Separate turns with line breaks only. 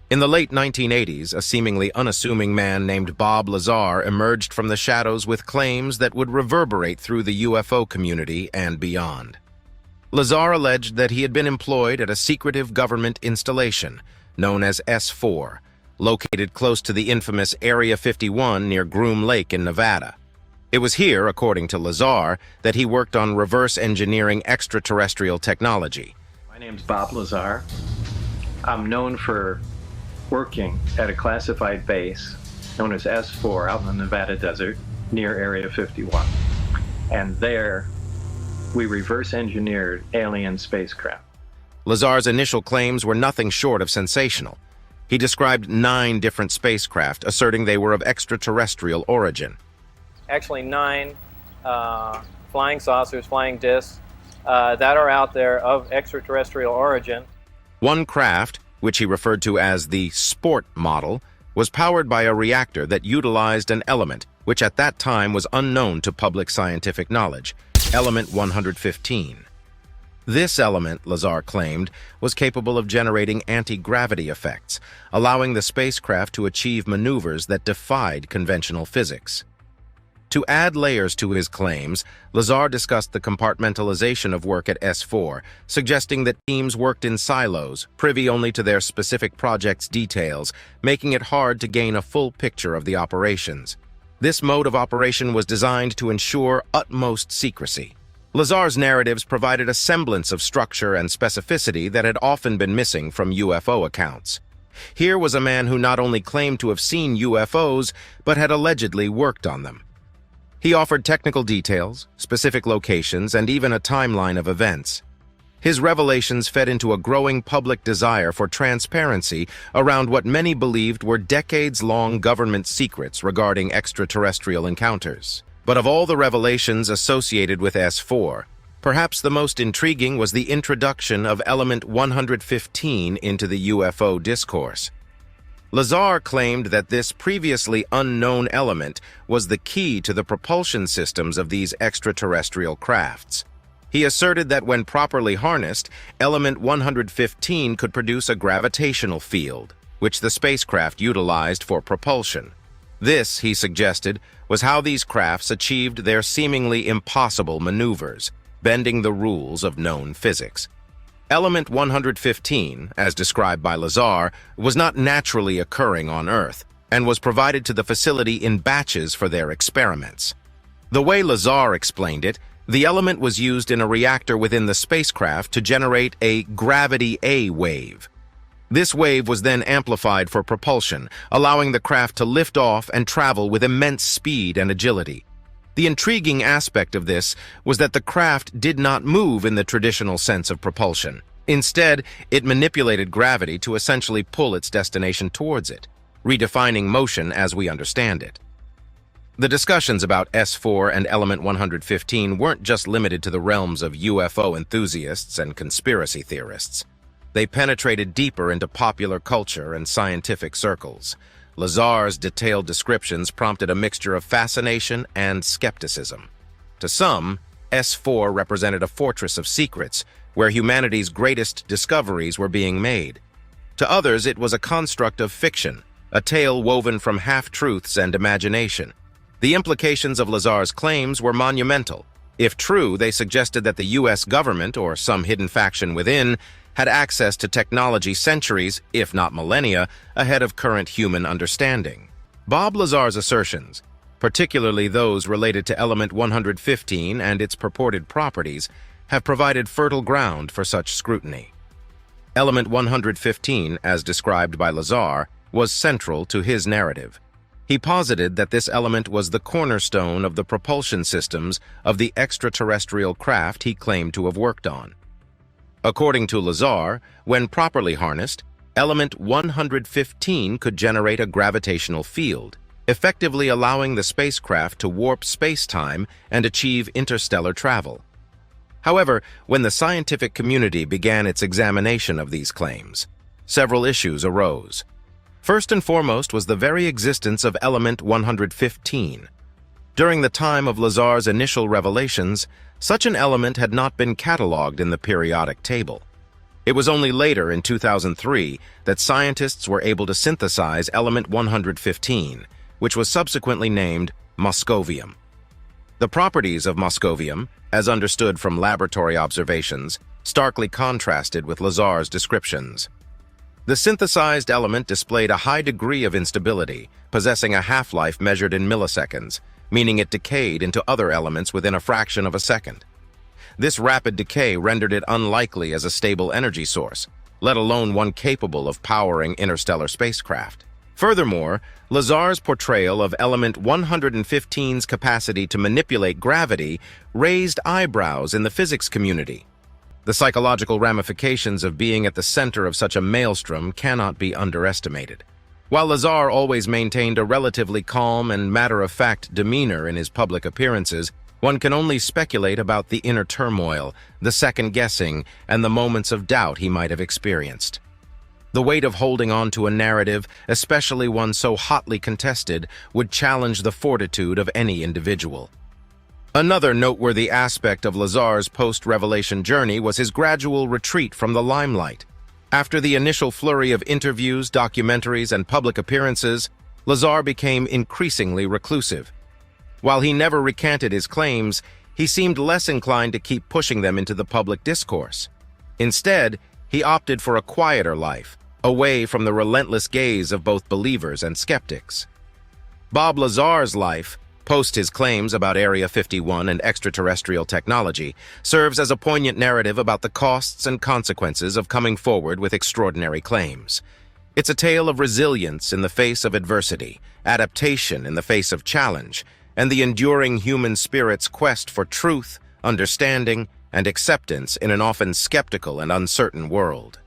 In the late 1980s, a seemingly unassuming man named Bob Lazar emerged from the shadows with claims that would reverberate through the UFO community and beyond. Lazar alleged that he had been employed at a secretive government installation known as S4, located close to the infamous Area 51 near Groom Lake in Nevada. It was here, according to Lazar, that he worked on reverse engineering extraterrestrial technology.
My name's Bob Lazar. I'm known for working at a classified base known as S4 out in the Nevada desert near Area 51. And there, we reverse engineered alien spacecraft.
Lazar's initial claims were nothing short of sensational. He described 9 different spacecraft, asserting they were of extraterrestrial origin.
Actually 9 flying saucers, flying discs, that are out there of extraterrestrial origin.
One craft, which he referred to as the Sport model, was powered by a reactor that utilized an element which at that time was unknown to public scientific knowledge, element 115. This element, Lazar claimed, was capable of generating anti-gravity effects, allowing the spacecraft to achieve maneuvers that defied conventional physics. To add layers to his claims, Lazar discussed the compartmentalization of work at S4, suggesting that teams worked in silos, privy only to their specific project's details, making it hard to gain a full picture of the operations. This mode of operation was designed to ensure utmost secrecy. Lazar's narratives provided a semblance of structure and specificity that had often been missing from UFO accounts. Here was a man who not only claimed to have seen UFOs, but had allegedly worked on them. He offered technical details, specific locations, and even a timeline of events. His revelations fed into a growing public desire for transparency around what many believed were decades-long government secrets regarding extraterrestrial encounters. But of all the revelations associated with S4, perhaps the most intriguing was the introduction of element 115 into the UFO discourse. Lazar claimed that this previously unknown element was the key to the propulsion systems of these extraterrestrial crafts. He asserted that when properly harnessed, element 115 could produce a gravitational field, which the spacecraft utilized for propulsion. This, he suggested, was how these crafts achieved their seemingly impossible maneuvers, bending the rules of known physics. Element 115, as described by Lazar, was not naturally occurring on Earth and was provided to the facility in batches for their experiments. The way Lazar explained it, the element was used in a reactor within the spacecraft to generate a gravity A wave. This wave was then amplified for propulsion, allowing the craft to lift off and travel with immense speed and agility. The intriguing aspect of this was that the craft did not move in the traditional sense of propulsion. Instead, it manipulated gravity to essentially pull its destination towards it, redefining motion as we understand it. The discussions about S4 and element 115 weren't just limited to the realms of UFO enthusiasts and conspiracy theorists. They penetrated deeper into popular culture and scientific circles. Lazar's detailed descriptions prompted a mixture of fascination and skepticism. To some, S4 represented a fortress of secrets where humanity's greatest discoveries were being made. To others, it was a construct of fiction, a tale woven from half-truths and imagination. The implications of Lazar's claims were monumental. If true, they suggested that the U.S. government, or some hidden faction within, had access to technology centuries, if not millennia, ahead of current human understanding. Bob Lazar's assertions, particularly those related to element 115 and its purported properties, have provided fertile ground for such scrutiny. Element 115, as described by Lazar, was central to his narrative. He posited that this element was the cornerstone of the propulsion systems of the extraterrestrial craft he claimed to have worked on. According to Lazar, when properly harnessed, element 115 could generate a gravitational field, effectively allowing the spacecraft to warp space-time and achieve interstellar travel. However, when the scientific community began its examination of these claims, several issues arose. First and foremost was the very existence of element 115. During the time of Lazar's initial revelations, such an element had not been catalogued in the periodic table. It was only later, in 2003, that scientists were able to synthesize element 115, which was subsequently named moscovium. The properties of moscovium, as understood from laboratory observations, starkly contrasted with Lazar's descriptions. The synthesized element displayed a high degree of instability, possessing a half-life measured in milliseconds, meaning it decayed into other elements within a fraction of a second. This rapid decay rendered it unlikely as a stable energy source, let alone one capable of powering interstellar spacecraft. Furthermore, Lazar's portrayal of element 115's capacity to manipulate gravity raised eyebrows in the physics community. The psychological ramifications of being at the center of such a maelstrom cannot be underestimated. While Lazar always maintained a relatively calm and matter-of-fact demeanor in his public appearances, one can only speculate about the inner turmoil, the second-guessing, and the moments of doubt he might have experienced. The weight of holding on to a narrative, especially one so hotly contested, would challenge the fortitude of any individual. Another noteworthy aspect of Lazar's post-revelation journey was his gradual retreat from the limelight. After the initial flurry of interviews, documentaries, and public appearances, Lazar became increasingly reclusive. While he never recanted his claims, he seemed less inclined to keep pushing them into the public discourse. Instead, he opted for a quieter life, away from the relentless gaze of both believers and skeptics. Bob Lazar's life, post his claims about Area 51 and extraterrestrial technology, serves as a poignant narrative about the costs and consequences of coming forward with extraordinary claims. It's a tale of resilience in the face of adversity, adaptation in the face of challenge, and the enduring human spirit's quest for truth, understanding, and acceptance in an often skeptical and uncertain world.